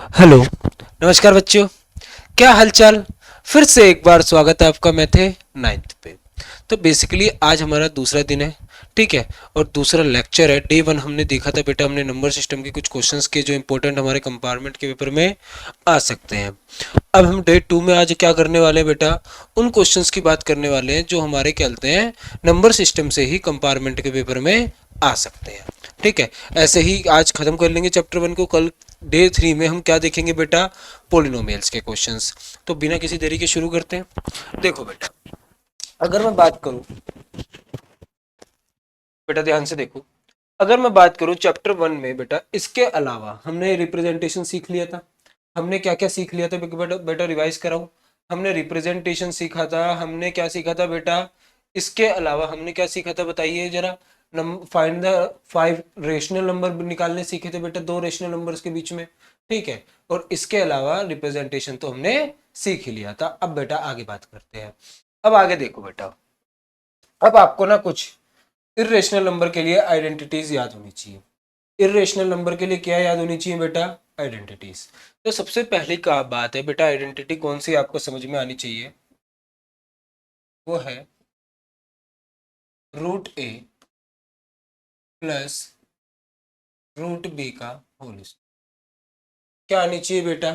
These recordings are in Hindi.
हेलो, नमस्कार बच्चों। क्या हालचाल। फिर से एक बार स्वागत है आपका मैथे नाइन्थ पे। तो बेसिकली आज हमारा दूसरा दिन है, ठीक है, और दूसरा लेक्चर है। डे वन हमने देखा था बेटा, हमने नंबर सिस्टम के कुछ क्वेश्चंस के जो इंपॉर्टेंट हमारे कंपार्टमेंट के पेपर में आ सकते हैं। अब हम डे टू में आज क्या करने वाले हैं बेटा, उन क्वेश्चंस की बात करने वाले हैं जो हमारे कहते हैं नंबर सिस्टम से ही कंपार्टमेंट के पेपर में आ सकते हैं। ठीक है, ऐसे ही आज खत्म कर लेंगे चैप्टर वन को। कल डे थ्री में हम क्या देखेंगे बेटा, पोलिनोमियल्स के क्वेश्चंस। तो बिना किसी देरी के शुरू करते हैं। देखो बेटा, अगर मैं बात करूं, बेटा ध्यान से देखो, अगर मैं बात करूं चैप्टर वन में बेटा, इसके अलावा हमने रिप्रेजेंटेशन सीख लिया था। हमने क्या क्या सीख लिया था बेटा, बेटा रिवाइज कराऊं। हमने रिप्रेजेंटेशन सीखा था, हमने क्या सीखा था बेटा, इसके अलावा हमने क्या सीखा था बताइए जरा। Find the five rational number निकालने सीखे थे बेटा, दो रेशनल नंबर्स के बीच में। ठीक है, और इसके अलावा रिप्रेजेंटेशन तो हमने सीख ही लिया था। अब बेटा आगे बात करते हैं। अब आगे देखो बेटा, अब आपको ना कुछ इर्रेशनल नंबर के लिए आइडेंटिटीज याद होनी चाहिए। इर्रेशनल नंबर के लिए क्या याद होनी चाहिए बेटा, आइडेंटिटीज। तो सबसे पहली का बात है बेटा, आइडेंटिटी कौन सी आपको समझ में आनी चाहिए, वो है root A plus root B का होल स्क्वायर। क्या आनी चाहिए बेटा,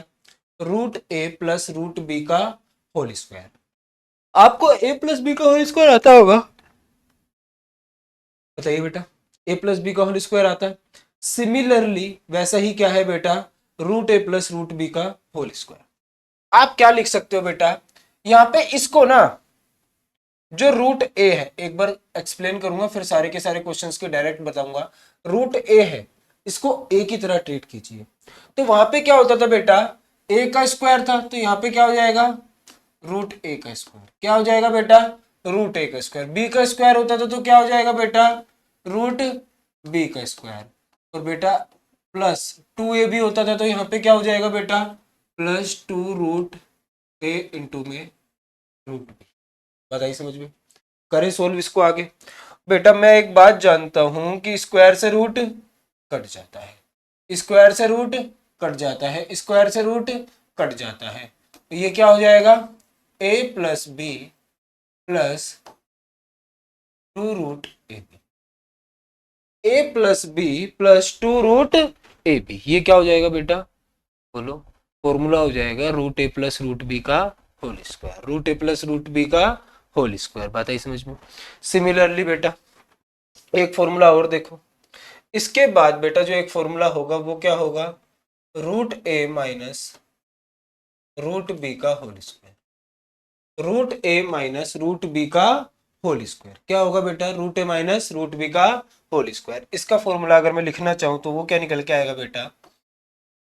root A plus root B का होल स्क्वायर। आपको ए प्लस बी का होल स्क्वायर आता होगा, बताइए बेटा। ए प्लस बी का होल स्क्वायर आता है। सिमिलरली वैसा ही क्या है बेटा, root A plus root B का होल स्क्वायर। आप क्या लिख सकते हो बेटा, यहां पे इसको ना, जो रूट ए है, एक बार एक्सप्लेन करूंगा फिर सारे के सारे क्वेश्चंस के डायरेक्ट बताऊंगा। रूट ए है, इसको ए की तरह ट्रीट कीजिए। तो वहां पे क्या होता था बेटा, ए का स्क्वायर था, तो यहाँ पे क्या हो जाएगा, रूट ए का स्क्वायर। क्या हो जाएगा बेटा, रूट ए का स्क्वायर। बी का स्क्वायर होता था तो क्या हो जाएगा बेटा, रूट बी का स्क्वायर। और बेटा प्लस टू ए भी होता था तो यहाँ पे क्या हो जाएगा बेटा, प्लस टू रूट ए इंटू में रूट बी। बताइए समझ में। करें सोल्व इसको आगे। बेटा मैं एक बात जानता हूं कि स्क्वायर से रूट कट जाता है, स्क्वायर से रूट कट जाता है, स्क्वायर से रूट कट जाता है। तो ये क्या हो जाएगा, A plus B plus two root A B. A plus B plus two root A B, ये क्या हो जाएगा बेटा, बोलो। फॉर्मूला हो जाएगा root A plus root B का whole square. Root A plus root B का होल स्क्वायर। बात आई समझ में। सिमिलरली बेटा एक फॉर्मूला और देखो, इसके बाद बेटा जो एक फॉर्मूला होगा वो क्या होगा, root A minus root B का whole square. Root A minus root B का होल स्क्वायर क्या होगा बेटा, root A minus root B का होल स्क्वायर। इसका फॉर्मूला अगर मैं लिखना चाहूं तो वो क्या निकल के आएगा बेटा,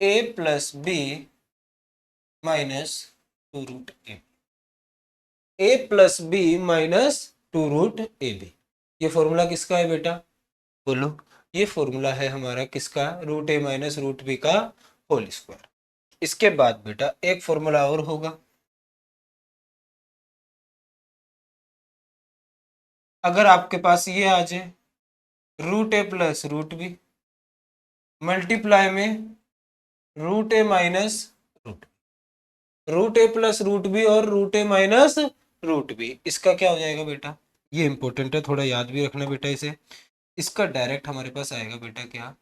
A plus B minus two root A plus B minus two root A B. ये फॉर्मूला किसका है बेटा, बोलो। ये फॉर्मूला है हमारा किसका, root A minus root B का होल स्क्वायर। इसके बाद बेटा एक फॉर्मूला और होगा, अगर आपके पास ये आ जाए root A plus root B multiply में root A minus root A plus root B और root A minus root B, इसका क्या हो जाएगा बेटा, ये इंपॉर्टेंट है, थोड़ा याद भी रखना बेटा इसे। इसका डायरेक्ट हमारे पास आएगा बेटा क्या,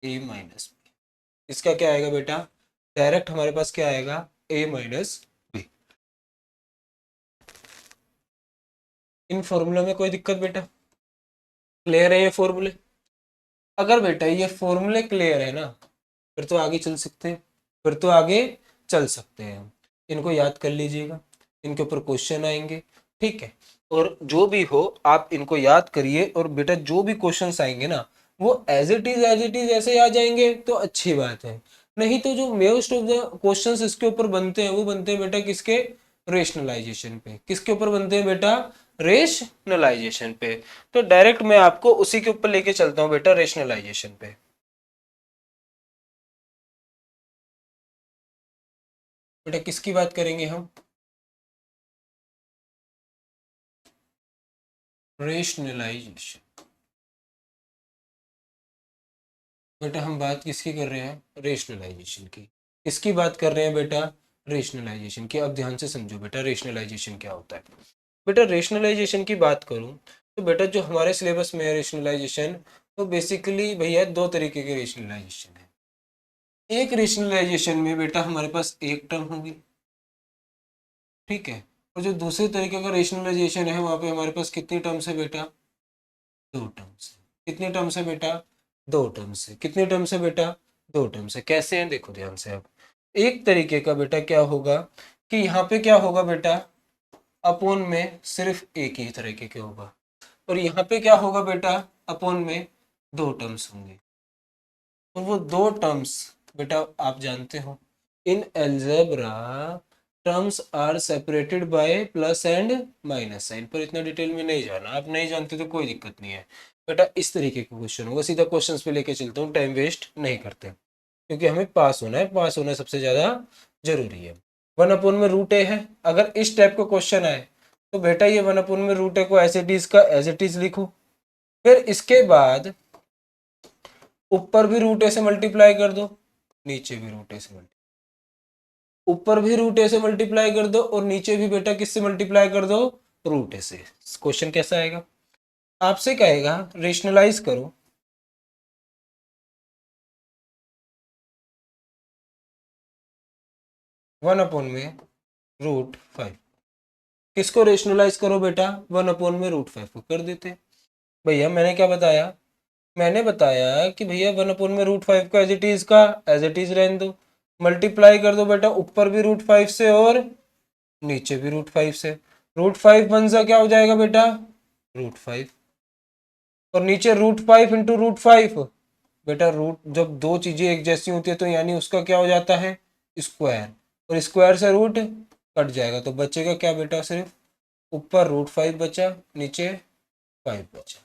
ए माइनस बी। इसका क्या आएगा बेटा, डायरेक्ट हमारे पास क्या आएगा, ए माइनस बी। इन फॉर्मूला में कोई दिक्कत बेटा, क्लियर है ये फॉर्मूले। अगर बेटा ये फॉर्मूले क्लियर है ना, फिर तो आगे चल सकते हैं, फिर तो आगे चल सकते हैं हम। इनको याद कर लीजिएगा, इनके ऊपर क्वेश्चन आएंगे, ठीक है। और जो भी हो आप इनको याद करिए, और बेटा जो भी क्वेश्चंस आएंगे ना, वो एज इट इज ऐसे आ जाएंगे तो अच्छी बात है। नहीं तो जो मोस्ट ऑफ द क्वेश्चंस इसके ऊपर बनते हैं वो बनते हैं बेटा किसके, रेशनलाइजेशन पे। किसके ऊपर बनते हैं बेटा, रेशनलाइजेशन पे। तो डायरेक्ट मैं आपको उसी के ऊपर लेके चलता हूँ बेटा, रेशनलाइजेशन पे। बेटा किसकी बात करेंगे हम, रेशनलाइजेशन। बेटा हम बात किसकी कर रहे हैं? रेशनलाइजेशन की। किसकी बात कर रहे हैं बेटा? रेशनलाइजेशन की। अब ध्यान से समझो बेटा रेशनलाइजेशन क्या होता है। बेटा रेशनलाइजेशन की बात करूं तो बेटा जो हमारे सिलेबस में है रेशनलाइजेशन, तो बेसिकली भैया दो तरीके के रेशनलाइजेशन है। एक रेशनलाइजेशन में बेटा हमारे पास एक टर्म होगी, ठीक है, और जो दूसरे तरीके का रेशनलाइजेशन है वहां पे हमारे पास कितनी टर्म्स है बेटा? दो टर्म्स है। कितने टर्म्स है बेटा? दो टर्म्स है। कितने टर्म्स है बेटा? दो टर्म्स है। कैसे हैं देखो ध्यान से। अब एक तरीके का बेटा क्या होगा कि यहाँ पे क्या होगा बेटा, अपोन में सिर्फ एक ही तरीके के होगा, और यहाँ पे क्या होगा बेटा, अपोन में दो टर्म्स होंगे। और वो दो टर्म्स बेटा आप जानते हो in algebra terms are separated by plus and minus sign, पर इतना डिटेल में नहीं जाना, आप नहीं जानते तो कोई दिक्कत नहीं है बेटा। इस तरीके का क्वेश्चन होगा, सीधा क्वेश्चंस पे लेके चलता हूँ, टाइम वेस्ट नहीं करते क्योंकि हमें पास होना है, पास होना सबसे ज्यादा जरूरी है। वन अपोन में रूट ए है, अगर इस टाइप का क्वेश्चन आए तो बेटा ये वन अपोन में रूट ए को एज इट इज का एज इट इज लिखो, फिर इसके बाद ऊपर भी रूट ए से मल्टीप्लाई कर दो, नीचे भी रूट ए से मल्टीप्लाई, ऊपर भी रूट ए से मल्टीप्लाई कर दो और नीचे भी बेटा किससे मल्टीप्लाई कर दो? रूट ए से। क्वेश्चन कैसा आएगा? आपसे कहेगा रेशनलाइज करो वन अपॉन में रूट फाइव। किसको रेशनलाइज करो बेटा? वन अपॉन में रूट फाइव को कर देते। भैया मैंने क्या बताया? मैंने बताया कि भैया वन अपॉन में रूट फाइव का एज इट इज रहने दो, मल्टीप्लाई कर दो बेटा ऊपर भी रूट फाइव से और नीचे भी रूट फाइव से। रूट फाइव वन सा क्या हो जाएगा बेटा? रूट फाइव, और नीचे root five into root five. बेटा रूट जब दो चीजें एक जैसी होती है तो यानी उसका क्या हो जाता है? स्क्वायर, और स्क्वायर से रूट कट जाएगा तो बचेगा क्या बेटा? सिर्फ ऊपर रूट फाइव बचा, नीचे फाइव बचा।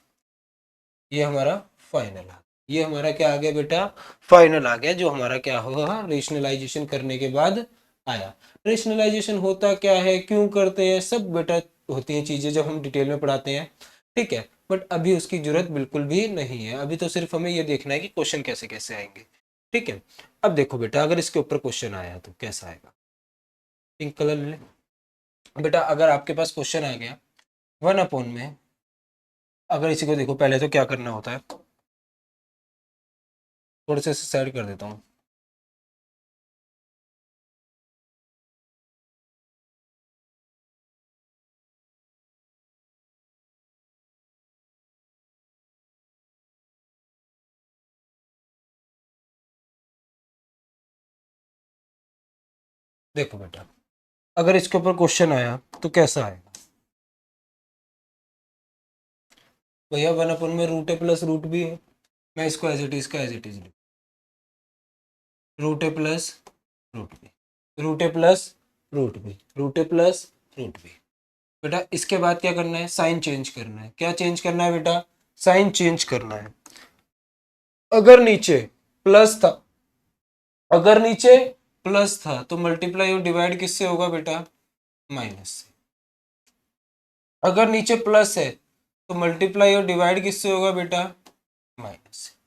ये हमारा फाइनल आ, ये हमारा क्या आ गया बेटा? फाइनल आ गया, जो हमारा क्या होगा रेशनलाइजेशन करने के बाद आया। रेशनलाइजेशन होता क्या है, क्यों करते हैं, सब बेटा होती हैं चीजें जब हम डिटेल में पढ़ाते हैं, ठीक है, बट अभी उसकी जरूरत बिल्कुल भी नहीं है। अभी तो सिर्फ हमें ये देखना है कि क्वेश्चन कैसे कैसे आएंगे, ठीक है। अब देखो बेटा अगर इसके ऊपर क्वेश्चन आया तो कैसा आएगा? पिंक कलर ले बेटा। अगर आपके पास क्वेश्चन आ गया वन अपॉन में, अगर इसी को देखो पहले तो क्या करना होता है, थोड़े से साइड कर देता हूँ। देखो बेटा अगर इसके ऊपर क्वेश्चन आया तो कैसा आएगा? भैया वन अपन में root A plus root B है, मैं इसको एज इट इज का as it is root A plus root B, root A plus root B, root A plus root B. बेटा इसके बाद क्या करना है? साइन चेंज करना है। क्या चेंज करना है बेटा? साइन चेंज करना है। अगर नीचे प्लस था, अगर नीचे प्लस था तो मल्टीप्लाई और डिवाइड किससे होगा बेटा? माइनस से। अगर नीचे प्लस है तो मल्टीप्लाई और डिवाइड किससे होगा बेटा? माइनस से।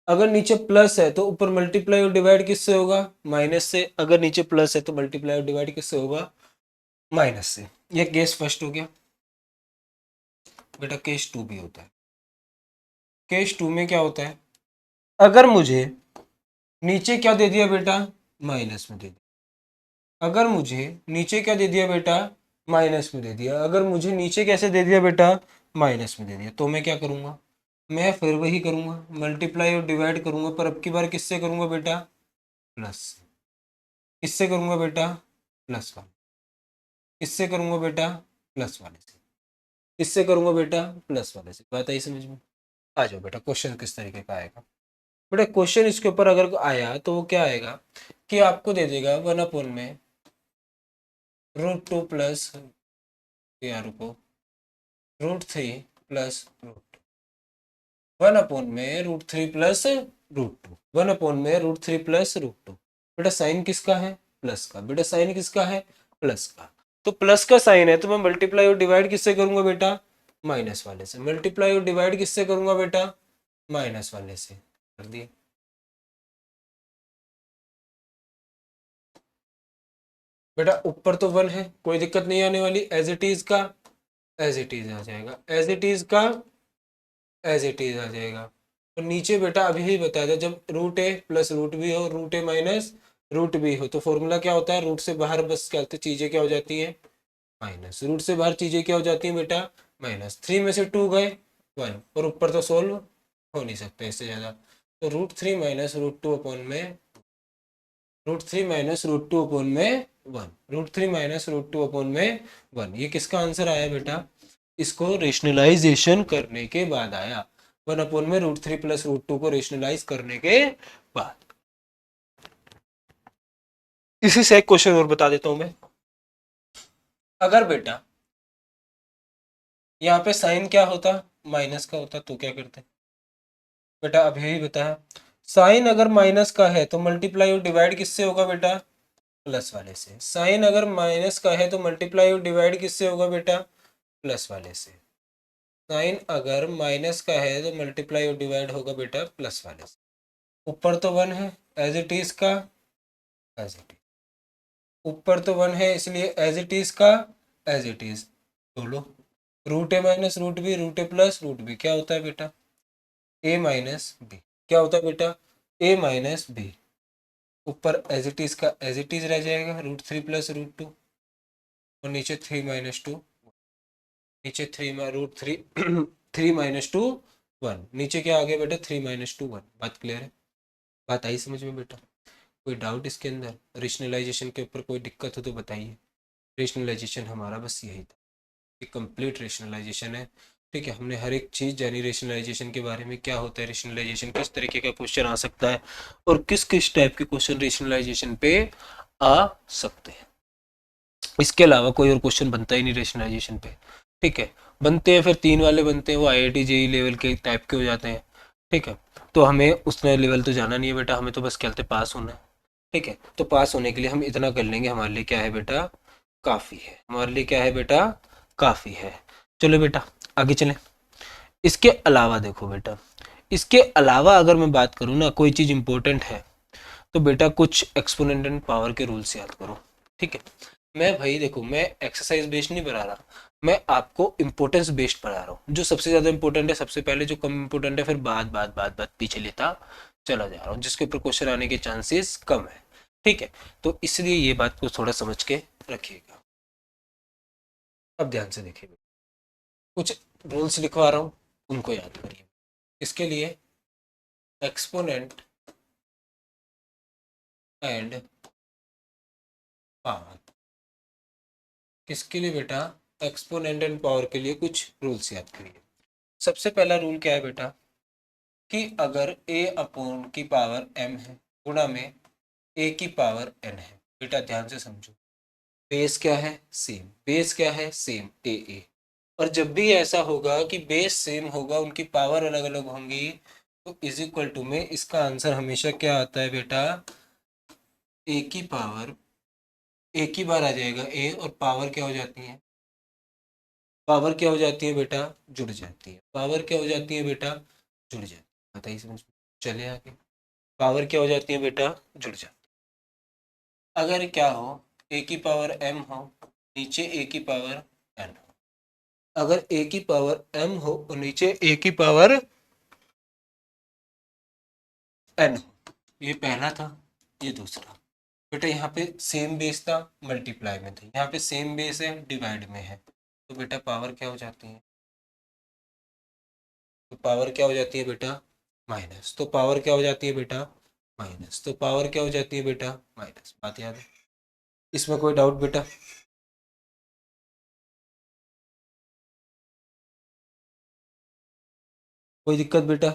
अगर नीचे प्लस है तो ऊपर मल्टीप्लाई और डिवाइड किससे होगा? माइनस से। अगर नीचे प्लस है तो मल्टीप्लाई और डिवाइड किससे होगा? माइनस से। ये केस फर्स्ट हो गया बेटा। केस टू भी होता है। केस टू में क्या होता है? अगर मुझे नीचे क्या दे दिया बेटा? माइनस में दे दिया। अगर मुझे नीचे क्या दे दिया बेटा? माइनस में दे दिया। अगर मुझे नीचे कैसे दे दिया बेटा? माइनस में दे दिया, तो मैं क्या करूंगा? मैं फिर वही करूंगा, मल्टीप्लाई और डिवाइड करूंगा, पर अब की बार किससे करूंगा बेटा? प्लस। किससे करूंगा बेटा? प्लस वाले। किससे करूंगा बेटा? प्लस वाले से। किससे करूंगा बेटा? प्लस वाले से। बात आई समझ में? आ जाओ बेटा क्वेश्चन किस तरीके का आएगा। बेटा क्वेश्चन इसके ऊपर अगर आया तो वो क्या आएगा कि आपको दे देगा वन अपॉन में रूट टू प्लस, या रुको, root three plus root, one upon में root three plus root two, one upon में root three plus root two. बेटा साइन किसका है? प्लस का। बेटा साइन किसका है? प्लस का। तो प्लस का साइन है तो मैं मल्टीप्लाई और डिवाइड किससे करूंगा बेटा? माइनस वाले से। मल्टीप्लाई और डिवाइड किससे करूंगा बेटा? माइनस वाले से। कर दिए। बेटा ऊपर तो 1 है, कोई दिक्कत नहीं आने वाली, एज इट इज का एज इट इज आ जाएगा, एज इट इज का एज इट इज आ जाएगा। और नीचे बेटा अभी ही बताया था, जब root A plus root B हो, root A minus root B हो, तो फॉर्मूला क्या होता है, रूट से बाहर बस क्या होता है, चीजें क्या हो जाती हैं, माइनस। रूट से बाहर चीजें क्या हो जाती हैं बेटा, माइनस। 3 में से 2 गए 1, और ऊपर तो सोल्व हो नहीं सकते इससे ज्यादा, तो रूट 3 माइनस रूट 2 अपॉन में रूट 3 माइनस रूट 2 अपॉन में 1, रूट 3 माइनस रूट 2 अपॉन में 1, ये किसका आंसर आया बेटा, इसको रेशनलाइजेशन करने के बाद आया, 1 अपॉन में रूट 3 प्लस रूट 2 को रेशनलाइज करने के बाद। इसी से एक क्वेश्चन और बता देता हूं मैं। अगर बेटा यहाँ पे साइन क्या होता, माइनस का होता, तो क्या करते बेटा, अभी ही बताया, साइन अगर माइनस का है तो मल्टीप्लाई और डिवाइड किससे होगा बेटा, प्लस वाले से। साइन अगर माइनस का है तो मल्टीप्लाई और डिवाइड किससे होगा बेटा, प्लस वाले से। साइन अगर माइनस का है तो मल्टीप्लाई और डिवाइड होगा बेटा प्लस वाले से। ऊपर तो 1 है, एज इट इज का एज इट इज, ऊपर तो 1 है इसलिए एज इट इज का एज इट इज, बोलो root A minus root B, root A plus root B क्या होता है बेटा, ए माइनस बी, क्या होता है बेटा, ए माइनस बी। ऊपर एज इट इज का एज इट इज रह जाएगा, रूट 3 प्लस रूट 2, और नीचे 3 - 2, नीचे 3 3 - 2 1, नीचे क्या आ गया बेटा, 3 - 2 1। बात क्लियर है, बात आई समझ में बेटा, कोई डाउट इसके अंदर, रेशनलाइजेशन के ऊपर कोई दिक्कत हो तो बताइए। रेशनलाइजेशन हमारा बस यही था, ये कंप्लीट रेशनलाइजेशन है। ठीक है, हमने हर एक चीज़ जानी रेशनलाइजेशन के बारे में, क्या होता है रेशनलाइजेशन, किस तरीके का क्वेश्चन आ सकता है, और किस किस टाइप के क्वेश्चन रेशनलाइजेशन पे आ सकते हैं। इसके अलावा कोई और क्वेश्चन बनता ही नहीं रेशनलाइजेशन पे। ठीक है, बनते हैं फिर 3 वाले बनते हैं, वो IIT JEE लेवल के टाइप के हो जाते हैं। ठीक है, तो हमें उस लेवल तो जाना नहीं है बेटा, हमें तो बस क्या पास होना है। ठीक है, तो पास होने के लिए हम इतना कर लेंगे, हमारे लिए क्या है बेटा, काफ़ी है, हमारे लिए क्या है बेटा, काफ़ी है। चलो बेटा आगे चलें। इसके अलावा देखो बेटा, इसके अलावा अगर मैं बात करूँ ना, कोई चीज़ इंपॉर्टेंट है तो बेटा कुछ एक्सपोनेंट एंड पावर के रूल्स याद करो। ठीक है, मैं भाई देखो, मैं एक्सरसाइज बेस्ड नहीं पढ़ा रहा, मैं आपको इंपॉर्टेंस बेस्ड पढ़ा रहा हूँ। जो सबसे ज़्यादा इंपॉर्टेंट है सबसे पहले, जो कम इंपॉर्टेंट है फिर बाद पीछे लेता चला जा रहा हूँ, जिसके ऊपर क्वेश्चन आने के चांसेस कम है। ठीक है, तो इसलिए ये बात को थोड़ा समझ के रखिएगा। अब ध्यान से देखिए, कुछ रूल्स लिखवा रहा हूँ, उनको याद करिए। इसके लिए एक्सपोनेंट एंड पावर, किसके लिए बेटा, एक्सपोनेंट एंड पावर के लिए कुछ रूल्स याद करिए। सबसे पहला रूल क्या है बेटा, कि अगर a अपॉन की पावर m है गुणा में a की पावर n है, बेटा ध्यान से समझो, बेस क्या है सेम, बेस क्या है सेम a, और जब भी ऐसा होगा कि बेस सेम होगा, उनकी पावर अलग अलग होंगी, तो इज इक्वल टू में इसका आंसर हमेशा क्या आता है बेटा, a की पावर एक ही बार आ जाएगा a, और पावर क्या हो जाती है, पावर क्या हो जाती है बेटा, जुड़ जाती है, पावर क्या हो जाती है बेटा, जुड़ जाती है। बताइए समझ में, चले आगे, पावर क्या हो जाती है बेटा, जुड़ जाती है। अगर क्या हो, a की पावर m हो, नीचे a की पावर n हो, अगर a की पावर m हो और नीचे a की पावर n हो, ये पहला था, ये दूसरा। बेटा यहाँ पे सेम बेस था, मल्टीप्लाई में था, यहाँ पे सेम बेस है, डिवाइड में है, तो बेटा पावर क्या हो जाती है, तो पावर क्या हो जाती है बेटा, माइनस। तो पावर क्या हो जाती है बेटा, माइनस। तो पावर क्या हो जाती है बेटा, माइनस। बात याद है, इसमें कोई डाउट बेटा, कोई दिक्कत बेटा,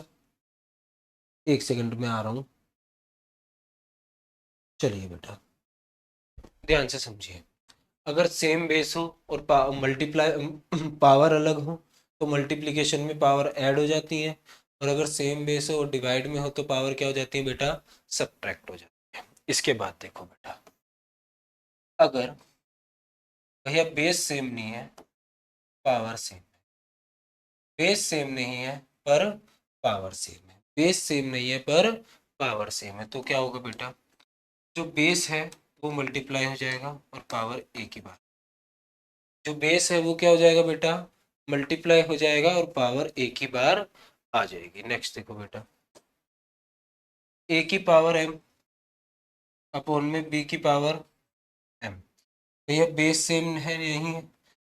एक सेकंड में आ रहा हूँ। चलिए बेटा ध्यान से समझिए, अगर सेम बेस हो और मल्टीप्लाई पावर अलग हो, तो मल्टीप्लिकेशन में पावर ऐड हो जाती है, और अगर सेम बेस हो और डिवाइड में हो तो पावर क्या हो जाती है बेटा, सब्ट्रैक्ट हो जाती है। इसके बाद देखो बेटा, अगर भैया बेस सेम नहीं है, पावर सेम है, बेस सेम नहीं है पर पावर सेम है, बेस सेम नहीं है पर पावर सेम है, तो क्या होगा बेटा, जो बेस है वो मल्टीप्लाई हो जाएगा और पावर एक ही बार, जो बेस है वो क्या हो जाएगा बेटा, मल्टीप्लाई हो जाएगा और पावर एक ही बार आ जाएगी। नेक्स्ट देखो बेटा, ए की पावर एम अपॉन में बी की पावर एम। भैया बेस सेम है नहीं है,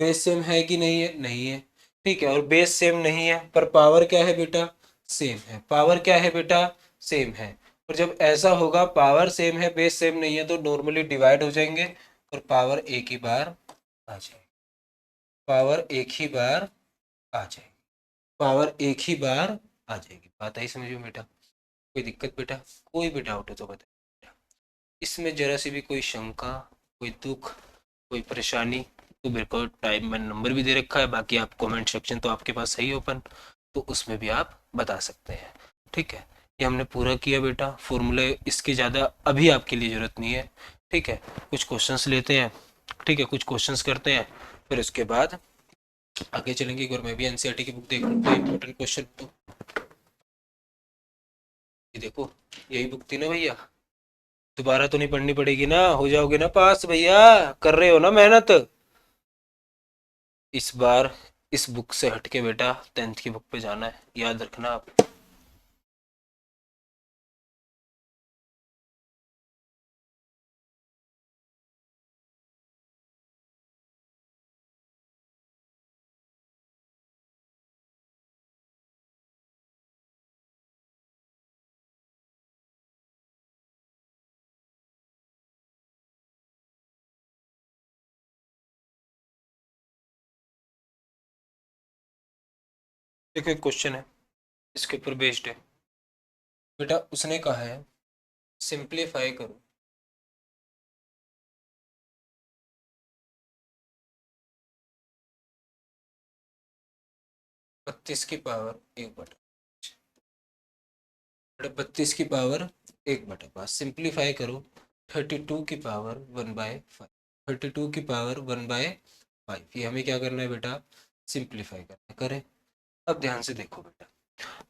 बेस सेम है कि नहीं है, नहीं है, ठीक है, और बेस सेम नहीं है पर पावर क्या है बेटा, सेम है। पावर क्या है बेटा, सेम है। और जब ऐसा होगा पावर सेम है बेस सेम नहीं है तो नॉर्मली डिवाइड हो जाएंगे और पावर एक ही बार आ जाएगी, पावर एक ही बार आ जाएगी, पावर एक ही बार आ जाएगी। बात आई समझ में बेटा, कोई दिक्कत बेटा, कोई भी डाउट हो तो बताइए। इसमें जरा सी भी कोई शंका, कोई दुख, कोई परेशानी तो मेरे को टाइम में नंबर भी दे रखा है, बाकी आप कमेंट सेक्शन तो आपके पास है ही ओपन, तो उसमें भी आप बता सकते हैं। ठीक है, ये हमने पूरा किया बेटा फॉर्मूले, इसकी ज़्यादा अभी आपके लिए ज़रूरत नहीं है। ठीक है, कुछ क्वेश्चंस लेते हैं, ठीक है, कुछ क्वेश्चंस करते हैं, फिर उसके बाद आगे चलेंगे। एक बार मैं भी एनसीईआरटी की बुक देख लूँ कोई इंपॉर्टेंट क्वेश्चन तो। ये देखो, यही बुक थी ना भैया, दोबारा तो नहीं पढ़नी पड़ेगी ना, हो जाओगे ना पास भैया, कर रहे हो ना मेहनत इस बार। इस बुक से हटके बेटा 10th की बुक पे जाना है, याद रखना आप। देखो एक क्वेश्चन है, इसके ऊपर बेस्ड है बेटा, उसने कहा है सिंप्लीफाई करो 32 की पावर एक बटा, बेटा 32 की पावर एक बटा पाँच, सिंप्लीफाई करो 32 की पावर 1/5, 32 की पावर 1/5, ये हमें क्या करना है बेटा, सिंप्लीफाई करना है। करें, अब ध्यान से देखो बेटा,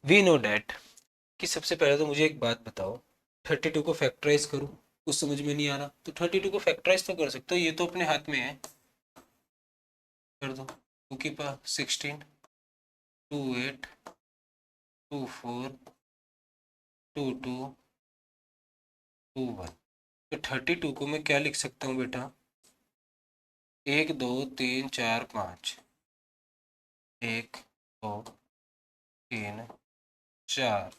वी नो डैट कि सबसे पहले तो मुझे एक बात बताओ, 32 को फैक्टराइज करूँ, कुछ समझ में नहीं आ रहा तो 32 को फैक्टराइज तो कर सकते हो, ये तो अपने हाथ में है, कर दो। 2 की पावर 16, 2 8, 2 4, 2 2, 2 1। तो 32 को मैं क्या लिख सकता हूँ बेटा, 1 2 3 4 5, 1 2 3 4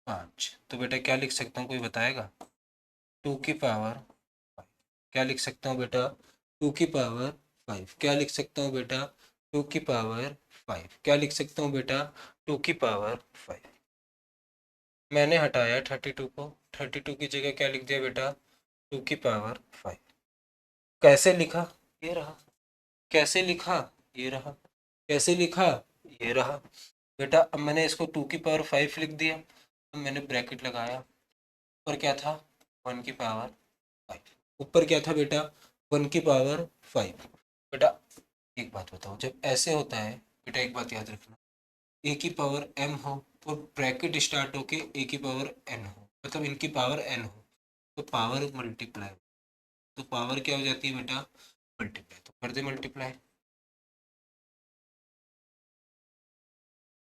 5, तो बेटा क्या लिख सकता हूँ, कोई बताएगा, 2 की पावर 5, क्या लिख सकता हूँ बेटा, 2 की पावर 5, क्या लिख सकता हूँ बेटा, 2 की पावर 5, क्या लिख सकता हूँ बेटा, 2 की पावर 5। मैंने हटाया 32 को, 32 की जगह क्या लिख दिया बेटा, 2 की पावर 5। कैसे लिखा, ये रहा, कैसे लिखा, ये रहा, कैसे लिखा, ये रहा। बेटा अब मैंने इसको 2 की पावर 5 लिख दिया, अब मैंने ब्रैकेट लगाया, ऊपर क्या था, 1 की पावर 5, ऊपर क्या था बेटा, 1 की पावर 5। बेटा एक बात बताओ, जब ऐसे होता है बेटा, एक बात याद रखना, ए की पावर एम हो और ब्रैकेट स्टार्ट होके ए की पावर एन हो, मतलब इनकी पावर एन हो, तो पावर मल्टीप्लाई, तो पावर क्या हो जाती है बेटा, मल्टीप्लाई, तो कर दे मल्टीप्लाई,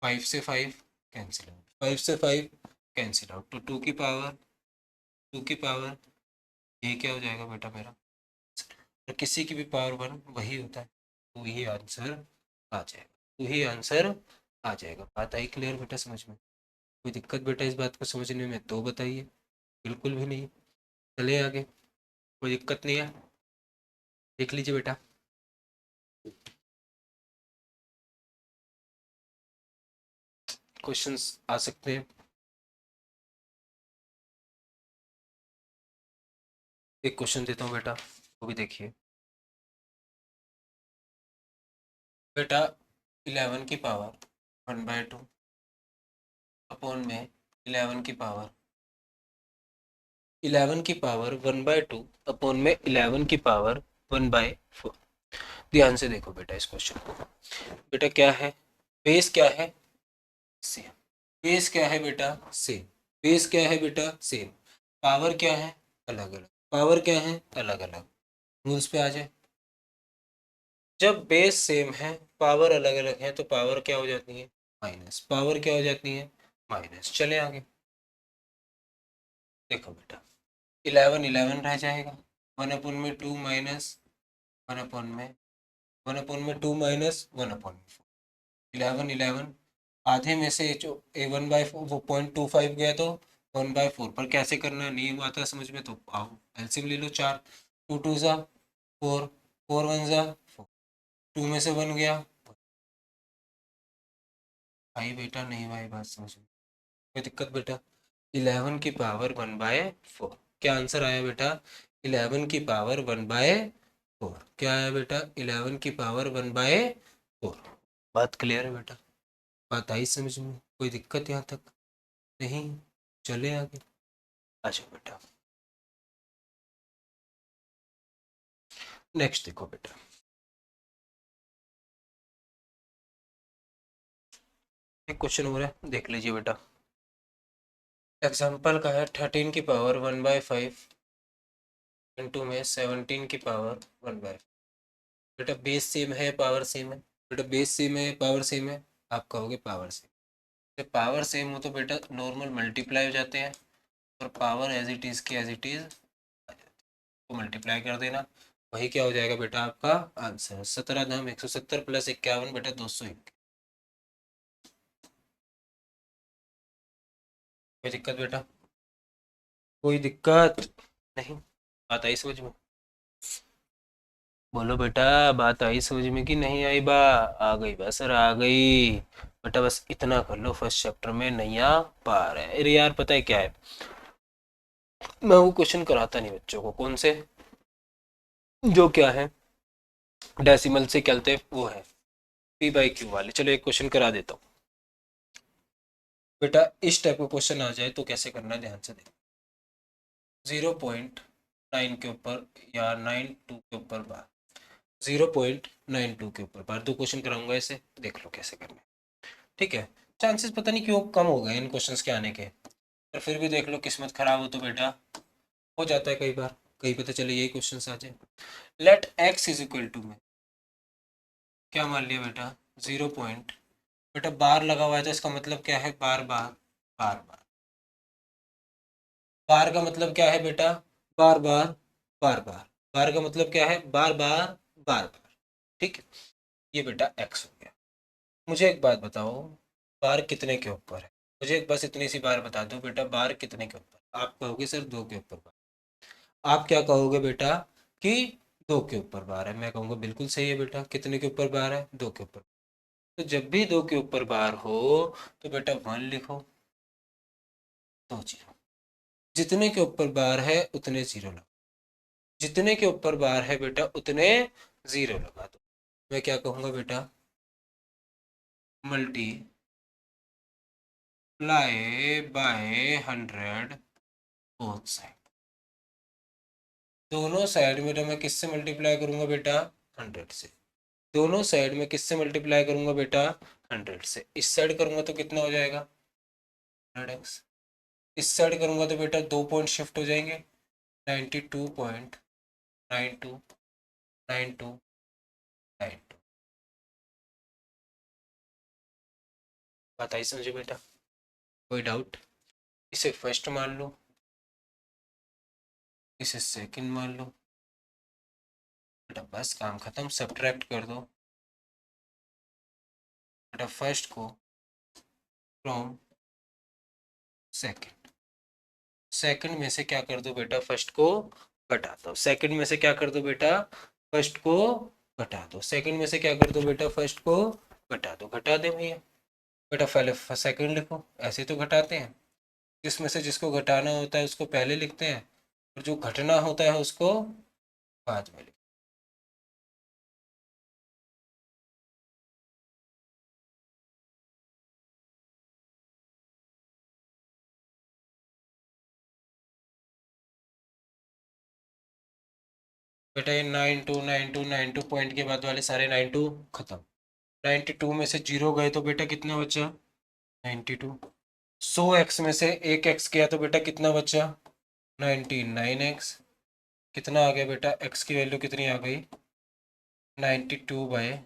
5 से 5 कैंसिल आउट, 5 से 5 कैंसिल आउट, तो 2 की पावर, 2 की पावर, ये क्या हो जाएगा बेटा मेरा, और किसी की भी पावर 1 वही होता है, तो वही आंसर आ जाएगा, वही आंसर आ जाएगा। बात आई क्लियर बेटा समझ में, कोई दिक्कत बेटा इस बात को समझने में तो बताइए, बिल्कुल भी नहीं। चले आगे, कोई दिक्कत नहीं है, देख लीजिए बेटा। क्वेश्चंस आ सकते हैं, एक क्वेश्चन देता हूँ बेटा, वो भी देखिए बेटा, 11 की पावर 1/2 अपॉन में 11 की पावर, 11 की पावर 1/2 अपॉन में 11 की पावर 1/4। ध्यान से देखो बेटा इस क्वेश्चन को, बेटा क्या है, बेस क्या है, सेम, बेस क्या है बेटा, सेम, बेस क्या है बेटा, सेम, पावर क्या है, अलग अलग, पावर क्या है, अलग अलग। रूल्स पे आ जाए, जब बेस सेम है, पावर अलग अलग है, तो पावर क्या हो जाती है, माइनस। पावर क्या हो जाती है, माइनस। चले आगे, देखो बेटा 11 11 रह जाएगा, 1/2 माइनस 1/, 1/2 माइनस 1/4, 11 आधे में से जो 1/4 गया तो 1/4 पर कैसे करना है नहीं आता समझ में, तो आओ एलसीएम ले लो। 4 2 2 जा 4, 4 1 जा 4, 2 में से 1 गया भाई। बेटा नहीं भाई, बात समझ में कोई दिक्कत बेटा। 11 की पावर 1/4, क्या आंसर आया बेटा, 11 की पावर 1/4। क्या आया बेटा, 11 की पावर 1/4। बात क्लियर है बेटा, बात आई समझ में, कोई दिक्कत यहाँ तक नहीं। चले आगे, अच्छा बेटा नेक्स्ट देखो बेटा, एक क्वेश्चन हो रहा है, देख लीजिए बेटा। एग्जाम्पल का है 13 की पावर 1/5 इंटू में 17 की पावर 1/5। बेटा बेस सेम है, पावर सेम है, बेटा बेस सेम है, पावर सेम है, आप कहोगे पावर सेम। जब पावर सेम हो तो बेटा नॉर्मल मल्टीप्लाई हो जाते हैं, और पावर एज इट इज़ की एज इट इज़ को मल्टीप्लाई कर देना, वही क्या हो जाएगा बेटा आपका आंसर। 17 धाम 170 प्लस 51 बेटा 201। कोई दिक्कत बेटा, कोई दिक्कत नहीं, बात आई समझ में, बोलो बेटा बात आई समझ में कि नहीं आई बा, आ गई बा सर आ गई। बेटा बस इतना कर लो, फर्स्ट चैप्टर में नैया पार है। अरे यार पता है क्या है, मैं वो क्वेश्चन कराता नहीं बच्चों को, कौन से, जो क्या है डेसिमल से चलते वो है P/Q वाले। चलो एक क्वेश्चन करा देता हूँ बेटा, इस टाइप का क्वेश्चन आ जाए तो कैसे करना है ध्यान से देखो। 0.9 के ऊपर या 92 के ऊपर बार, 0.92 के ऊपर बार, दो क्वेश्चन कराऊंगा ऐसे, देख लो कैसे करना है। ठीक है, चांसेस पता नहीं क्यों कम हो गए इन क्वेश्चंस के आने के, पर फिर भी देख लो, किस्मत खराब हो तो बेटा हो जाता है कई बार, कहीं पता चले यही क्वेश्चन आ जाए। Let x is equal to में क्या मान लिया बेटा, 0. बेटा बार लगा हुआ है तो इसका मतलब क्या है, बार बार, बार बार। बार का मतलब क्या है बेटा, बार बार, बार बार। बार का मतलब क्या है, बार बार, बार बार। ठीक है, ये बेटा एक्स हो गया। मुझे एक बात बताओ, बार कितने के ऊपर है, मुझे एक बस इतनी सी बार बता दो बेटा, बार कितने के ऊपर। आप कहोगे सर 2 के ऊपर बार। आप क्या कहोगे बेटा कि 2 के ऊपर बार है, मैं कहूँगा बिल्कुल सही है बेटा, कितने के ऊपर बार है, 2 के ऊपर। तो जब भी 2 के ऊपर बार हो तो बेटा 1 लिखो, 2 जीरो। जितने के ऊपर बार है उतने जीरो लगा, जितने के ऊपर बार है बेटा उतने जीरो लगा दो। मैं क्या कहूँगा बेटा, मल्टीप्लाई बाय 100 बोथ साइड। दोनों साइड में तो मैं किससे मल्टीप्लाई करूंगा बेटा, 100 से। दोनों साइड में किससे मल्टीप्लाई करूंगा बेटा, 100 से। इस साइड करूंगा तो कितना हो जाएगा, 100x। इस साइड करूंगा तो बेटा 2 पॉइंट शिफ्ट हो जाएंगे, 92.929292। बात आई समझे बेटा, कोई डाउट। इसे फर्स्ट मान लो, इसे सेकंड मान लो बेटा, बस काम खत्म, सब्ट्रैक्ट कर दो बेटा फर्स्ट को फ्रॉम सेकंड। सेकंड में से क्या कर दो बेटा, फर्स्ट को घटा दो। सेकंड में से क्या कर दो बेटा, फर्स्ट को घटा दो। सेकंड में से क्या कर दो बेटा, फर्स्ट को घटा दो। घटा दे भैया, बेटा पहले सेकंड लिखो, ऐसे तो घटाते हैं, जिसमें से जिसको घटाना होता है उसको पहले लिखते हैं, और जो घटना होता है उसको बाद में लिखते हैं। बेटा ये 929292 पॉइंट के बाद वाले सारे 92 खत्म। 92 में से जीरो गए तो बेटा कितना बचा, 92। 100 एक्स में से एक एक्स गया तो बेटा कितना बचा, 99x। कितना आ गया बेटा, x की वैल्यू कितनी आ गई 92/99,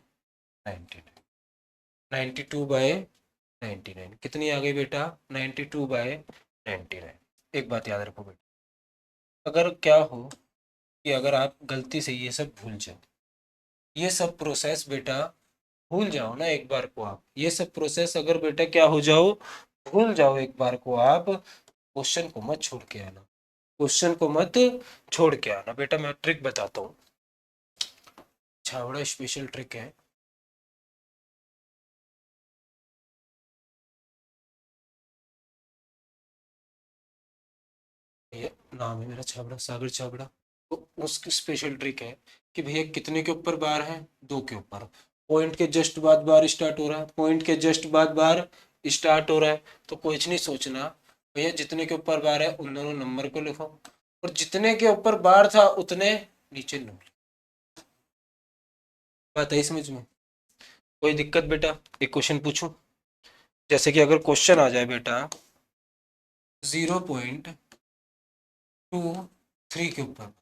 92/99 कितनी आ गई बेटा 92/99। एक बात याद रखो बेटा, अगर क्या हो कि अगर आप गलती से ये सब भूल जाओ, ये सब प्रोसेस बेटा भूल जाओ ना एक बार को आप, ये सब प्रोसेस अगर बेटा क्या हो जाओ, भूल जाओ एक बार को आप, क्वेश्चन को मत छोड़ के आना, क्वेश्चन को मत छोड़ के आना बेटा। मैं ट्रिक बताता हूँ, छावड़ा स्पेशल ट्रिक है। ये नाम है मेरा छाबड़ा, सागर छाबड़ा। तो उसकी स्पेशल ट्रिक है कि भैया कितने के ऊपर बार है, 2 के ऊपर, पॉइंट के जस्ट बाद बार स्टार्ट हो रहा है, पॉइंट के जस्ट बाद बार स्टार्ट हो रहा है, तो कुछ नहीं सोचना भैया, जितने के ऊपर बार है उन दोनों नंबर को लिखो, और जितने के ऊपर बार था उतने नीचे नंबर। बात आई समझ में? कोई दिक्कत बेटा? एक क्वेश्चन पूछूं, जैसे कि अगर क्वेश्चन आ जाए बेटा 0.23 के ऊपर,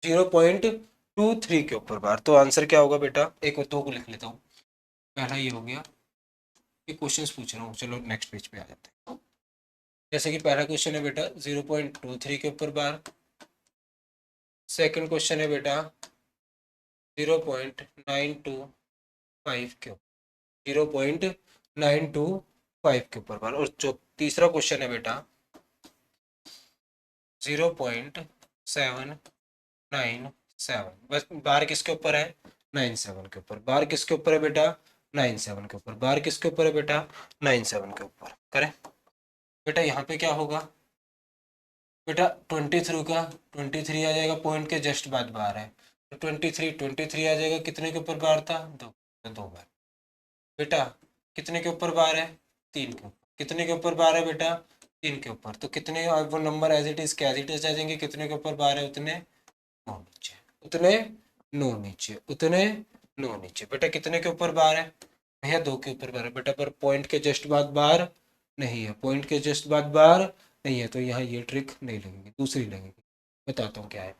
0.23 के ऊपर बार, तो आंसर क्या होगा बेटा? एक और दो को लिख लेता हूँ, पहला ये हो गया, ये क्वेश्चंस पूछ रहा हूँ, चलो नेक्स्ट पेज पे आ जाते हैं। जैसे कि पहला क्वेश्चन है बेटा 0.23 के ऊपर बार, सेकंड क्वेश्चन है बेटा 0.925 के ऊपर, 0.925 के ऊपर बार, और जो तीसरा क्वेश्चन है बेटा 0.797, बस बार किसके ऊपर है? 97 के ऊपर। बार किसके ऊपर है बेटा? 97 के ऊपर। बार किसके ऊपर है बेटा? 97 के ऊपर। करें बेटा, यहाँ पे क्या होगा बेटा, 23 का 23 आ जाएगा, पॉइंट के जस्ट बाद बार है, तो 23 आ जाएगा, कितने के ऊपर बार था? 2, तो 2 बार। बेटा कितने के ऊपर बार है? 3 के ऊपर। कितने के ऊपर बार है बेटा? 3 के ऊपर। तो कितने, वो नंबर एज इट इज के एज इट इज आ जाएंगे, कितने के ऊपर बार है उतने 9 नीचे, उतने 9 नीचे, उतने 9 नीचे। बेटा कितने के ऊपर बार है? भैया 2 के ऊपर बार है बेटा, पर पॉइंट के जस्ट बाद बार नहीं है, पॉइंट के जस्ट बाद बार नहीं है, तो यहाँ ये ट्रिक नहीं लगेगी, दूसरी लगेगी। बताता हूँ क्या है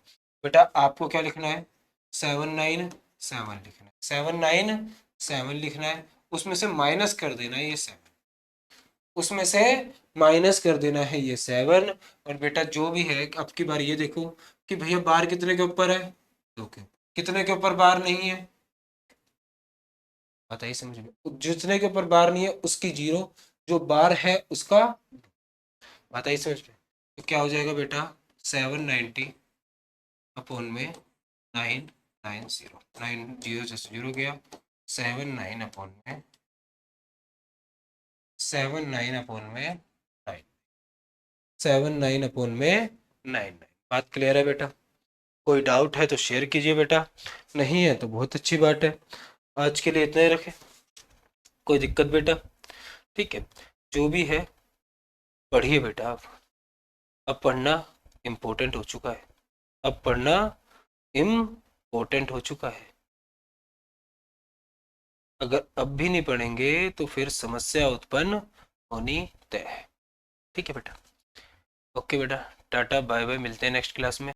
बेटा, आपको क्या लिखना है? 797 लिखना है, 797 लिखना है, उसमें से माइनस कर देना है ये 7, उसमें से माइनस कर देना है ये 7। और बेटा जो भी है, अब की बार ये देखो कि भैया बार कितने के ऊपर है? 2 के। कितने के ऊपर बार नहीं है? बताइए समझ में, जितने के ऊपर बार नहीं है उसकी 0, जो बार है उसका। बताइए समझ में, तो क्या हो जाएगा बेटा? 790 अपॉन में 990, 9 0 से 0 गया, 79 अपॉन में 79 अपॉन में 9, 79 अपॉन में 9। बात क्लियर है बेटा? कोई डाउट है तो शेयर कीजिए बेटा, नहीं है तो बहुत अच्छी बात है। आज के लिए इतना ही रखें, कोई दिक्कत बेटा? ठीक है, जो भी है पढ़िए बेटा आप, अब पढ़ना इम्पोर्टेंट हो चुका है, अब पढ़ना इम्पोर्टेंट हो चुका है। अगर अब भी नहीं पढ़ेंगे तो फिर समस्या उत्पन्न होनी तय है। ठीक है बेटा? ओके बेटा, टाटा बाय बाय, मिलते हैं नेक्स्ट क्लास में।